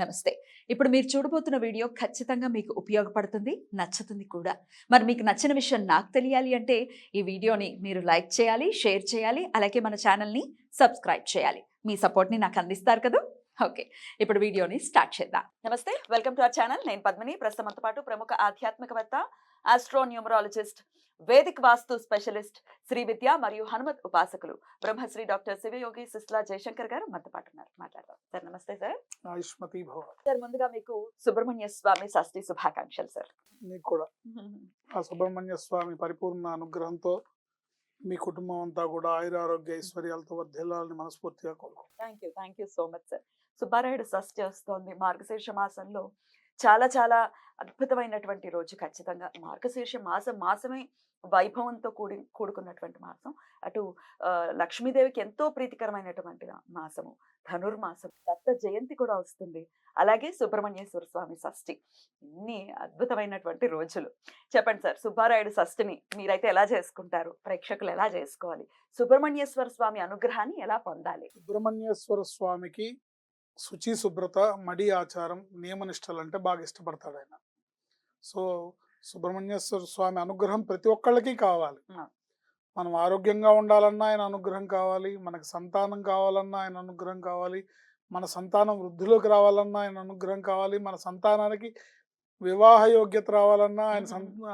నమస్తే. ఇప్పుడు మీరు చూడబోతున్న వీడియో ఖచ్చితంగా మీకు ఉపయోగపడుతుంది, నచ్చుతుంది కూడా. మరి మీకు నచ్చిన విషయం నాకు తెలియాలి అంటే ఈ వీడియోని మీరు లైక్ చేయాలి, షేర్ చేయాలి, అలాగే మన ఛానల్‌ని సబ్స్క్రైబ్ చేయాలి. మీ సపోర్ట్‌ని నాకు అందిస్తారు కదూ! ఓకే. ఇప్పుడు వీడియోని స్టార్ట్ చేద్దాం. నమస్తే. Welcome to our channel. నేను పద్మిని. ప్రస్తుతం మనతో పాటు ప్రముఖ ఆధ్యాత్మికవేత్త, ఆస్ట్రో న్యూమరాలజిస్ట్, వేదిక్ వాస్తు స్పెషలిస్ట్, శ్రీ విద్య మరియు హనుమత్ ఉపాసకులు బ్రహ్మశ్రీ డాక్టర్ శివయోగి సిస్లా జయశంకర్ గారు మనతో పాటు ఉన్నారు. మాట్లాడదాం. సార్ నమస్తే సార్. ఆయుష్మతి భవ. సార్ ముందుగా మీకు సుబ్రహ్మణ్య స్వామి షష్ఠి శుభాకాంక్షలు సార్. మీకు కూడా ఆ సుబ్రహ్మణ్య స్వామి పరిపూర్ణ అనుగ్రహంతో మీ కుటుంబం అంతా కూడా ఆయురారోగ్య ఐశ్వర్యాలతో వర్ధిల్లాలని మనస్ఫూర్తిగా కోరుకుంటున్నాను. Thank you so much sir. Subbarayudu షష్ఠి వస్తోంది మార్గశీర్ష మాసంలో. చాలా చాలా అద్భుతమైనటువంటి రోజు. ఖచ్చితంగా మార్గశీర్ష మాసమే వైభవంతో కూడుకున్నటువంటి మాసం. అటు లక్ష్మీదేవికి ఎంతో ప్రీతికరమైనటువంటి మాసము ధనుర్మాసం. దత్త జయంతి కూడా వస్తుంది. అలాగే సుబ్రహ్మణ్యేశ్వర స్వామి షష్ఠి. ఇన్ని అద్భుతమైనటువంటి రోజులు. చెప్పండి సార్, సుబ్బారాయుడు షష్ఠిని మీరైతే ఎలా చేసుకుంటారు? ప్రేక్షకులు ఎలా చేసుకోవాలి? సుబ్రహ్మణ్యేశ్వర స్వామి అనుగ్రహాన్ని ఎలా పొందాలి? సుబ్రహ్మణ్యేశ్వర స్వామికి శుచి, శుభ్రత, మడి ఆచారం, నియమనిష్టలు అంటే బాగా ఇష్టపడతాడు ఆయన. సో సుబ్రహ్మణ్యేశ్వర స్వామి అనుగ్రహం ప్రతి ఒక్కళ్ళకి కావాలి. మనం ఆరోగ్యంగా ఉండాలన్నా ఆయన అనుగ్రహం కావాలి, మనకు సంతానం కావాలన్నా ఆయన అనుగ్రహం కావాలి, మన సంతానం వృద్ధిలోకి రావాలన్నా ఆయన అనుగ్రహం కావాలి, మన సంతానానికి వివాహ యోగ్యత రావాలన్నా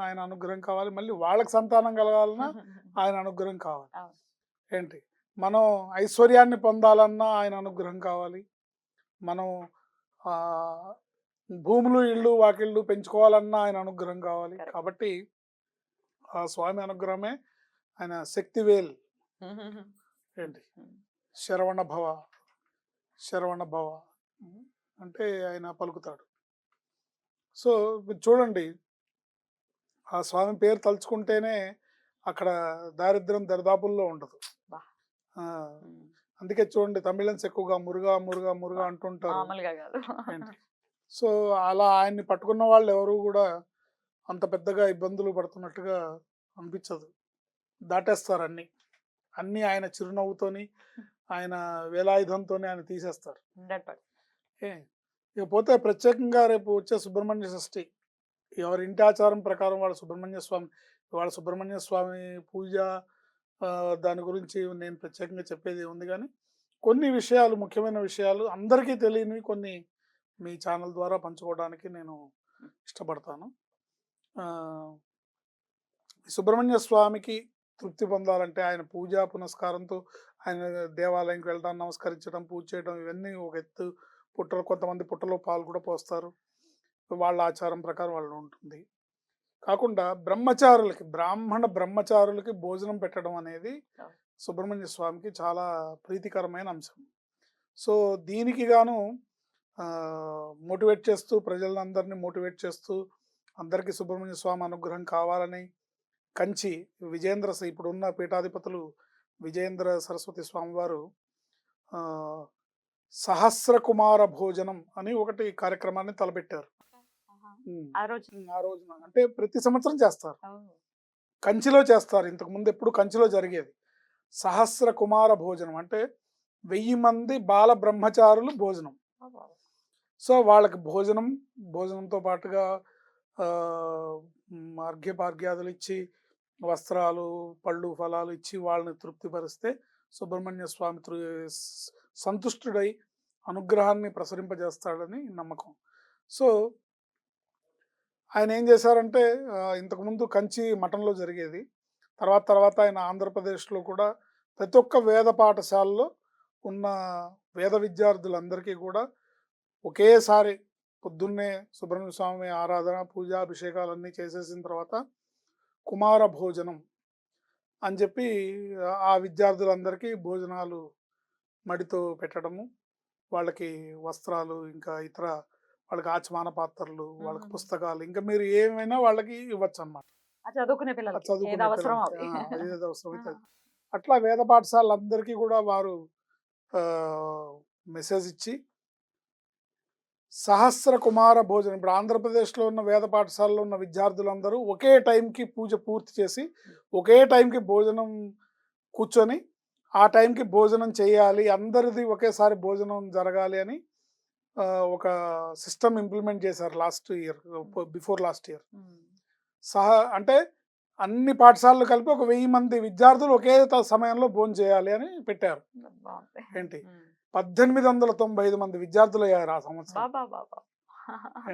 ఆయన అనుగ్రహం కావాలి, మళ్ళీ వాళ్ళకి సంతానం కలగాలన్నా ఆయన అనుగ్రహం కావాలి. ఏంటి, మనం ఐశ్వర్యాన్ని పొందాలన్నా ఆయన అనుగ్రహం కావాలి, మనం భూములు, ఇళ్ళు, వాకిళ్ళు పెంచుకోవాలన్నా ఆయన అనుగ్రహం కావాలి. కాబట్టి ఆ స్వామి అనుగ్రహమే ఆయన శక్తివేల్. ఏంటి, శరవణ భవ, శరవణ భవ అంటే ఆయన పలుకుతాడు. సో చూడండి, ఆ స్వామి పేరు తలుచుకుంటేనే అక్కడ దారిద్ర్యం దరిదాపుల్లో ఉండదు. అందుకే చూడండి, తమిళన్స్ ఎక్కువగా మురుగా మురుగా మురుగా అంటుంటారు. సో అలా ఆయన్ని పట్టుకున్న వాళ్ళు ఎవరు కూడా అంత పెద్దగా ఇబ్బందులు పడుతున్నట్టుగా అనిపించదు. దాటేస్తారు అన్ని ఆయన చిరునవ్వుతోని, ఆయన వేలాయుధంతోనే ఆయన తీసేస్తారు. ఇకపోతే ప్రత్యేకంగా రేపు వచ్చే సుబ్రహ్మణ్య షష్ఠి, ఎవరి ఇంటి ఆచారం ప్రకారం వాళ్ళ సుబ్రహ్మణ్య స్వామి పూజ, దాని గురించి నేను ప్రత్యేకంగా చెప్పేది ఉంది. కానీ కొన్ని విషయాలు, ముఖ్యమైన విషయాలు అందరికీ తెలియనివి కొన్ని మీ ఛానల్ ద్వారా పంచుకోవడానికి నేను ఇష్టపడతాను. సుబ్రహ్మణ్య స్వామికి తృప్తి పొందాలంటే ఆయన పూజా పునస్కారంతో ఆయన దేవాలయంకి వెళ్ళడం, నమస్కరించడం, పూజ చేయడం ఇవన్నీ ఒక ఎత్తు. కొంతమంది పుట్టలో పాలు కూడా పోస్తారు, వాళ్ళ ఆచారం ప్రకారం వాళ్ళు ఉంటుంది. కాకుండా బ్రహ్మచారులకి భోజనం పెట్టడం అనేది సుబ్రహ్మణ్య స్వామికి చాలా ప్రీతికరమైన అంశం. సో దీనికి గాను మోటివేట్ చేస్తూ, ప్రజలందరినీ మోటివేట్ చేస్తూ, అందరికీ సుబ్రహ్మణ్య స్వామి అనుగ్రహం కావాలని కంచి ఇప్పుడున్న పీఠాధిపతులు విజయేంద్ర సరస్వతి స్వామి వారు సహస్ర కుమార భోజనం అని ఒకటి కార్యక్రమాన్ని తలపెట్టారు. ఆ రోజున అంటే ప్రతి సంవత్సరం చేస్తారు, కంచిలో చేస్తారు. ఇంతకు ముందు ఎప్పుడు కంచిలో జరిగేది. సహస్ర కుమార భోజనం అంటే 1000 మంది బాల బ్రహ్మచారులు భోజనం. సో వాళ్ళకి భోజనంతో పాటుగా అర్ఘ్యపార్ఘ్యాదులు ఇచ్చి, వస్త్రాలు, పళ్ళు, ఫలాలు ఇచ్చి వాళ్ళని తృప్తిపరిస్తే సుబ్రహ్మణ్య స్వామి సంతుష్టుడై అనుగ్రహాన్ని ప్రసరింపజేస్తాడని నమ్మకం. సో ఆయన ఏం చేశారంటే, ఇంతకుముందు కంచి మఠంలో జరిగేది, తర్వాత ఆయన ఆంధ్రప్రదేశ్లో కూడా ప్రతి ఒక్క వేద పాఠశాలలో ఉన్న వేద విద్యార్థులందరికీ కూడా ఒకేసారి పొద్దున్నే సుబ్రహ్మణ్య స్వామి ఆరాధన, పూజ, అభిషేకాలన్నీ చేసేసిన తర్వాత కుమార భోజనం అని చెప్పి ఆ విద్యార్థులందరికీ భోజనాలు మడితో పెట్టడము, వాళ్ళకి వస్త్రాలు, ఇంకా ఇతర వాళ్ళకి ఆచమాన పాత్రలు, వాళ్ళకి పుస్తకాలు, ఇంకా మీరు ఏమైనా వాళ్ళకి ఇవ్వచ్చు అన్నమాట. ఏది అవసరమైతే అట్లా వేద పాఠశాలలందరికీ కూడా వారు మెసేజ్ ఇచ్చి సహస్ర కుమార భోజనం. ఇప్పుడు ఆంధ్రప్రదేశ్లో ఉన్న వేద పాఠశాలలో ఉన్న విద్యార్థులందరూ ఒకే టైంకి పూజ పూర్తి చేసి ఒకే టైంకి భోజనం కూర్చొని ఆ టైంకి భోజనం చేయాలి, అందరిది ఒకేసారి భోజనం జరగాలి అని ఒక సిస్టమ్ ఇంప్లిమెంట్ చేశారు last year, before last year. Um. అంటే అన్ని పాఠశాలలు కలిపి ఒక 1000 మంది విద్యార్థులు ఒకే సమయంలో భోజనం చేయాలి అని పెట్టారు. బాగుంది. ఏంటి ఉమ్. 1895 మంది విద్యార్థులు అయ్యారు ఆ సంవత్సరం. బాబా బాబా.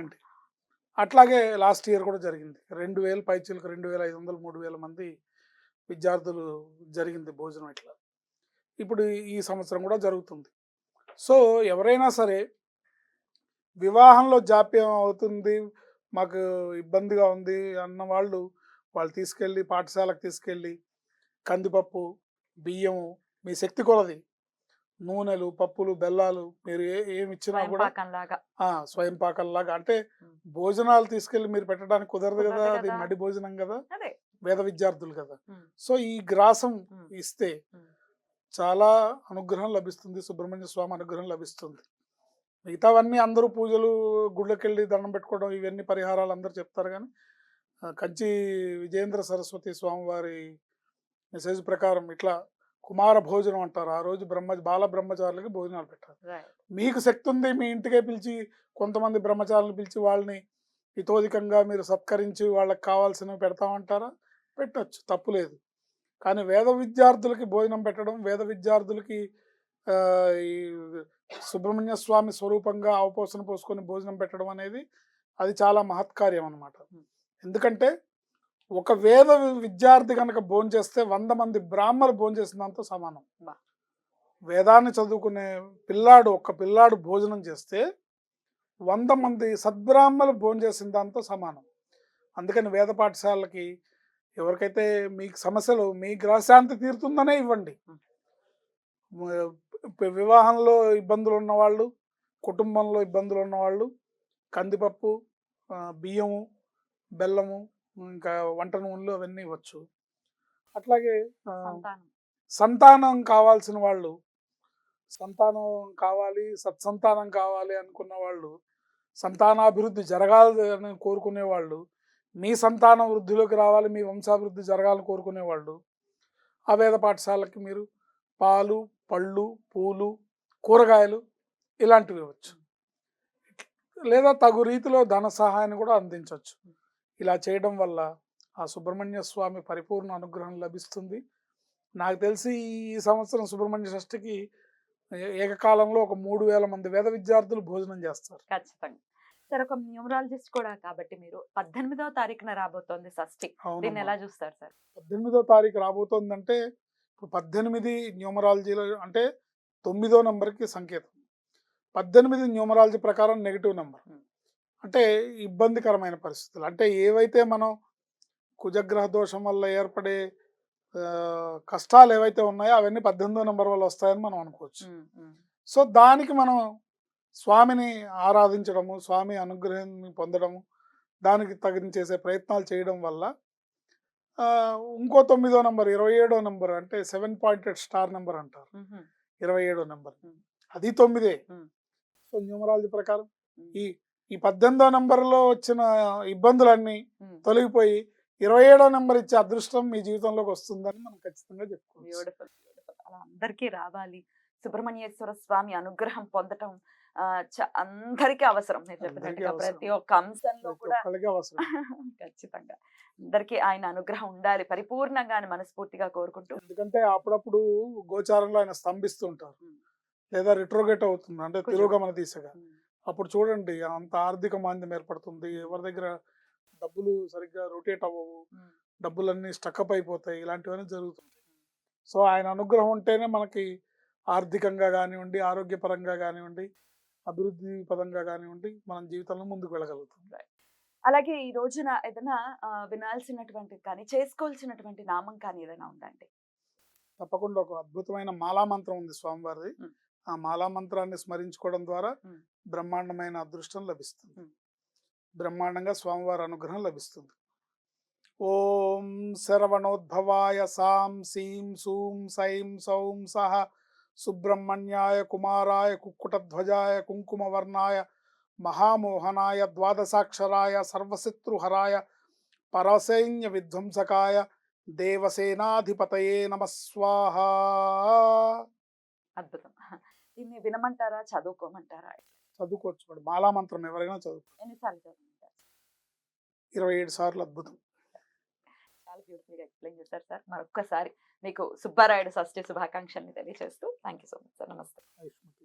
ఏంటి అట్లాగే లాస్ట్ ఇయర్ కూడా జరిగింది. 2000 పైచీలకు 2500 3000 మంది విద్యార్థులు జరిగింది భోజనం. ఇట్లా ఇప్పుడు ఈ సంవత్సరం కూడా జరుగుతుంది. సో ఎవరైనా సరే వివాహంలో జాప్యం అవుతుంది, మాకు ఇబ్బందిగా ఉంది అన్న వాళ్ళు తీసుకెళ్ళి పాఠశాలకు తీసుకెళ్ళి కందిపప్పు, బియ్యము, మీ శక్తి కొలది నూనెలు, పప్పులు, బెల్లాలు మీరు ఏమి ఇచ్చినా కూడా పాకంలాగా. స్వయం పాకంలాగా అంటే ఉమ్. భోజనాలు తీసుకెళ్ళి మీరు పెట్టడానికి కుదరదు కదా, కుదరదు అది కదా. మడి భోజనం కదా, అదే. వేద విద్యార్థులు కదా. ఉమ్. సో ఈ గ్రాసం ఉమ్. ఇస్తే ఉమ్. చాలా అనుగ్రహం లభిస్తుంది, సుబ్రహ్మణ్య స్వామి అనుగ్రహం లభిస్తుంది. మిగతావన్నీ అందరూ పూజలు, గుళ్ళకి వెళ్ళి దండం పెట్టుకోవడం, ఇవన్నీ పరిహారాలు అందరూ చెప్తారు. కానీ కంచి విజయేంద్ర సరస్వతి స్వామి వారి మెసేజ్ ప్రకారం ఇట్లా కుమార భోజనం అంటారు. ఆ రోజు బాల బ్రహ్మచారులకి భోజనాలు పెట్టారు. రైట్. మీకు శక్తి ఉంది, మీ ఇంటికే పిలిచి కొంతమంది బ్రహ్మచారులను పిలిచి వాళ్ళని ఇతోధికంగా మీరు సత్కరించి వాళ్ళకి కావాల్సినవి పెడతామంటారా? పెట్టచ్చు, తప్పులేదు. కానీ వేద విద్యార్థులకి భోజనం పెట్టడం, వేద విద్యార్థులకి ఈ సుబ్రహ్మణ్య స్వామి స్వరూపంగా అవపోసన పోసుకొని భోజనం పెట్టడం అనేది అది చాలా మహత్కార్యం అన్నమాట. ఎందుకంటే ఒక వేద విద్యార్థి కనుక భోంచేస్తే 100 మంది బ్రాహ్మలు భోంచేసినంత సమానం. వేదాన్ని చదువుకునే ఒక్క పిల్లాడు భోజనం చేస్తే 100 మంది సద్బ్రాహ్మలు భోంచేసిన దాంతో సమానం. అందుకని వేద పాఠశాలకి ఎవరికైతే మీకు సమస్యలు, మీ గ్రహశాంతి తీరుతుందనే ఇవ్వండి. వివాహంలో ఇబ్బందులు ఉన్నవాళ్ళు, కుటుంబంలో ఇబ్బందులు ఉన్నవాళ్ళు కందిపప్పు, బియ్యము, బెల్లము, ఇంకా వంట నూనెలు అవన్నీ ఇవ్వచ్చు. అట్లాగే సంతానం కావాల్సిన వాళ్ళు, సంతానం కావాలి, సత్సంతానం కావాలి అనుకున్న వాళ్ళు, సంతానాభివృద్ధి జరగాలని కోరుకునే వాళ్ళు, మీ సంతానం వృద్ధిలోకి రావాలి, మీ వంశాభివృద్ధి జరగాలని కోరుకునే వాళ్ళు ఆ వేద పాఠశాలకి మీరు పాలు, పళ్ళు, పూలు, కూరగాయలు ఇలాంటివి ఇవ్వచ్చు. లేదా తగు రీతిలో ధన సహాయాన్ని కూడా అందించవచ్చు. ఇలా చేయడం వల్ల ఆ సుబ్రహ్మణ్య స్వామి పరిపూర్ణ అనుగ్రహం లభిస్తుంది. నాకు తెలిసి ఈ సంవత్సరం సుబ్రహ్మణ్య షష్ఠికి ఏకకాలంలో ఒక 3000 మంది వేద విద్యార్థులు భోజనం చేస్తారు. ఖచ్చితంగా. సార్, ఒక న్యూమరాలజిస్ట్ కూడా కాబట్టి మీరు 18వ తారీఖున రాబోతోంది షష్ఠి. దీన్ని ఎలా చూస్తారు సార్? 18వ తారీఖు రాబోతోందంటే ఇప్పుడు 18 న్యూమరాలజీలో అంటే 9వ నంబర్కి సంకేతం. 18 న్యూమరాలజీ ప్రకారం నెగిటివ్ నెంబర్, అంటే ఇబ్బందికరమైన పరిస్థితులు. అంటే ఏవైతే మనం కుజగ్రహ దోషం వల్ల ఏర్పడే కష్టాలు ఏవైతే ఉన్నాయో అవన్నీ 18వ నెంబర్ వల్ల వస్తాయని మనం అనుకోవచ్చు. సో దానికి మనం స్వామిని ఆరాధించడము, స్వామి అనుగ్రహాన్ని పొందడము, దానికి తగిన చేసే ప్రయత్నాలు చేయడం వల్ల ఇంకో 9వ నెంబర్ 27వ నెంబర్ అంటే 7 పాయింటెడ్ స్టార్ నెంబర్ అంటారు. 27వ నెంబర్ అది 9. సో న్యూమరాలజీ ప్రకారం ఈ 18వ నెంబర్లో వచ్చిన ఇబ్బందులన్నీ తొలగిపోయి 27వ నెంబర్ ఇచ్చే అదృష్టం మీ జీవితంలోకి వస్తుందని మనం ఖచ్చితంగా చెప్పుకోవచ్చు. అలా అందరికీ రావాలి, సుబ్రహ్మణ్యేశ్వర స్వామి అనుగ్రహం పొందటం అందరికీ అవసరం. మీరు చెప్పినట్టుగా ప్రతి ఒక్క అంశంలో కూడా ఖచ్చితంగా అందరికీ ఆయన అనుగ్రహం ఉండాలి పరిపూర్ణంగా అని మనస్ఫూర్తిగా కోరుకుంటూ. ఎందుకంటే అప్పుడప్పుడు గోచారంలో ఆయన స్తంభిస్తూ ఉంటారు, లేదా రిట్రోగేట్ అవుతుంది, అంటే తిరోగమన దిశగా. అప్పుడు చూడండి అంత ఆర్థిక మాంద్యం ఏర్పడుతుంది, ఎవరి దగ్గర డబ్బులు సరిగ్గా రొటేట్ అవ్వవు, డబ్బులన్నీ స్టక్అప్ అయిపోతాయి, ఇలాంటివన్నీ జరుగుతుంది. సో ఆయన అనుగ్రహం ఉంటేనే మనకి ఆర్థికంగా కానివ్వండి, ఆరోగ్యపరంగా కానివ్వండి, అభివృద్ధి పదంగా కానివ్వండి, మనం జీవితంలో ముందుకు వెళ్ళగలుగుతుంది. అలాగే ఈ రోజున ఏదైనా వినాల్సినటువంటి కానీ చేసుకోవాల్సినటువంటి నామం కానీ ఏదైనా ఉందండి? తప్పకుండా ఒక అద్భుతమైన మాలా మంత్రం ఉంది స్వామివారిది. ఆ మాలా మంత్రాన్ని స్మరించుకోవడం ద్వారా బ్రహ్మాండమైన అదృష్టం లభిస్తుంది, బ్రహ్మాండంగా స్వామివారి అనుగ్రహం లభిస్తుంది. ఓం శరవణోద్భవాయ సాం సీం సూం సైం సౌం సహ సుబ్రహ్మణ్యాయ కుమారాయ కుక్కుటధ్వజాయ కుంకుమవర్ణాయ మహామోహనాయ ద్వాదశాక్షరాయ సర్వశత్రుహరాయ పరసైన్య విధ్వంసకాయ దేవసేనాధిపతయే నమః స్వాహా. అద్భుతం. దీన్ని వినమంటారా, చదువుకోమంటారా? చదువుకోవచ్చు కూడా. మాలామంత్రం ఎవరైనా చదువుకోవచ్చు. ఎన్నిసార్లు చదువుకుంటారు? 27 సార్లు అద్భుతం. చాలా బ్యూటిఫుల్గా ఎక్స్ప్లెయిన్ చేశారు సార్. మరొక్కసారి మీకు సుబ్బారాయుడు షష్ఠి శుభాకాంక్షల్ని తెలియజేస్తూ thank you so much sir. నమస్తే. ఆయుష్మంతులు.